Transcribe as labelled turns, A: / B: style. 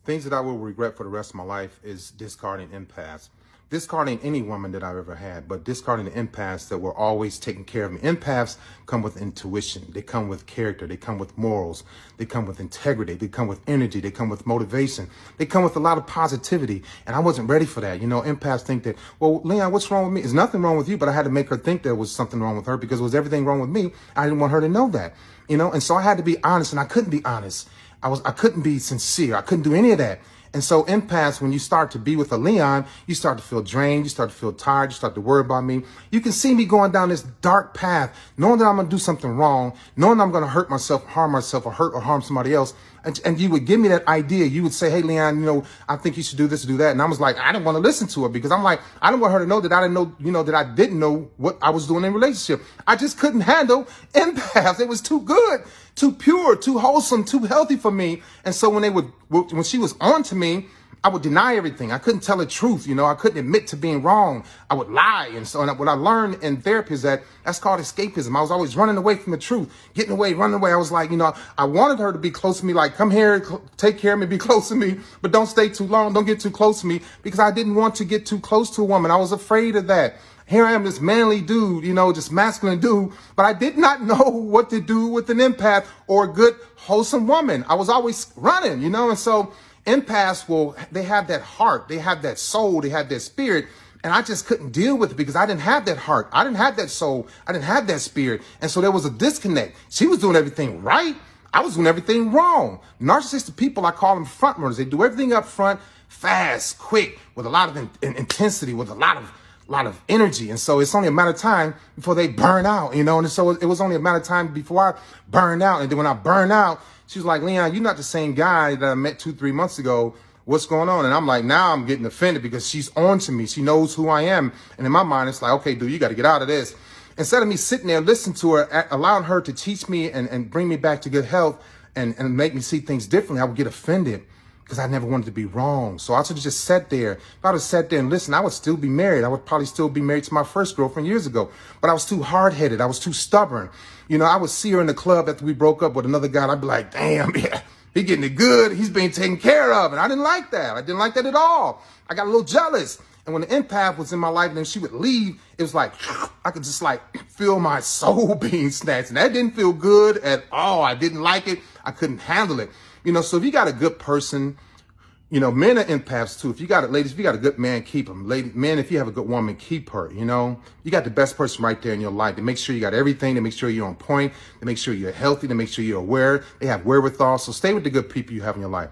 A: Things that I will regret for the rest of my life is discarding empaths. Discarding any woman that I've ever had, but discarding the empaths that were always taking care of me. Empaths come with intuition. They come with character. They come with morals. They come with integrity. They come with energy. They come with motivation. They come with a lot of positivity. And I wasn't ready for that. You know, empaths think that, well, Leon, what's wrong with me? There's nothing wrong with you, but I had to make her think there was something wrong with her because it was everything wrong with me. I didn't want her to know that, you know? And so I had to be honest, and I couldn't be honest. I couldn't be sincere. I couldn't do any of that. And so empaths, when you start to be with a Leon, you start to feel drained. You start to feel tired. You start to worry about me. You can see me going down this dark path, knowing that I'm going to do something wrong, knowing I'm going to hurt myself, harm myself, or hurt or harm somebody else. And you would give me that idea. You would say, hey, Leon, you know, I think you should do this, do that. And I was like, I didn't want to listen to her because I'm like, I didn't want her to know that I didn't know, you know, that I didn't know what I was doing in a relationship. I just couldn't handle empaths. It was too good, too pure, too wholesome, too healthy for me. And so when she was on to me, I would deny everything. I couldn't tell the truth. You know, I couldn't admit to being wrong. I would lie. And so what I learned in therapy is that's called escapism. I was always running away from the truth, getting away, running away. I was like, you know, I wanted her to be close to me, like, come here, take care of me, be close to me, but don't stay too long. Don't get too close to me because I didn't want to get too close to a woman. I was afraid of that. Here I am, this manly dude, you know, just masculine dude, but I did not know what to do with an empath or a good, wholesome woman. I was always running, you know, and so empaths they have that heart, they have that soul, they have that spirit. And I just couldn't deal with it because I didn't have that heart. I didn't have that soul. I didn't have that spirit. And so there was a disconnect. She was doing everything right. I was doing everything wrong. Narcissistic people, I call them front runners. They do everything up front, fast, quick, with a lot of intensity, with a lot of energy. And so it's only a matter of time before they burn out, you know? And so it was only a matter of time before I burned out. And then when I burned out, she was like, Leon, you're not the same guy that I met 2-3 months ago. What's going on? And I'm like, now I'm getting offended because she's on to me. She knows who I am. And in my mind, it's like, okay, dude, you got to get out of this. Instead of me sitting there, listening to her, allowing her to teach me and bring me back to good health and make me see things differently, I would get offended because I never wanted to be wrong. So I should have just sat there. If I would have sat there and listened, I would still be married. I would probably still be married to my first girlfriend years ago. But I was too hard-headed. I was too stubborn. You know, I would see her in the club after we broke up with another guy. And I'd be like, damn, yeah, he getting it good. He's being taken care of. And I didn't like that. I didn't like that at all. I got a little jealous. And when the empath was in my life and then she would leave, it was like, I could just like feel my soul being snatched. And that didn't feel good at all. I didn't like it. I couldn't handle it. You know, so if you got a good person, you know, men are empaths too. If you got it, ladies, if you got a good man, keep him. Ladies, men, if you have a good woman, keep her. You know, you got the best person right there in your life. They make sure you got everything. They make sure you're on point. They make sure you're healthy. They make sure you're aware. They have wherewithal. So stay with the good people you have in your life.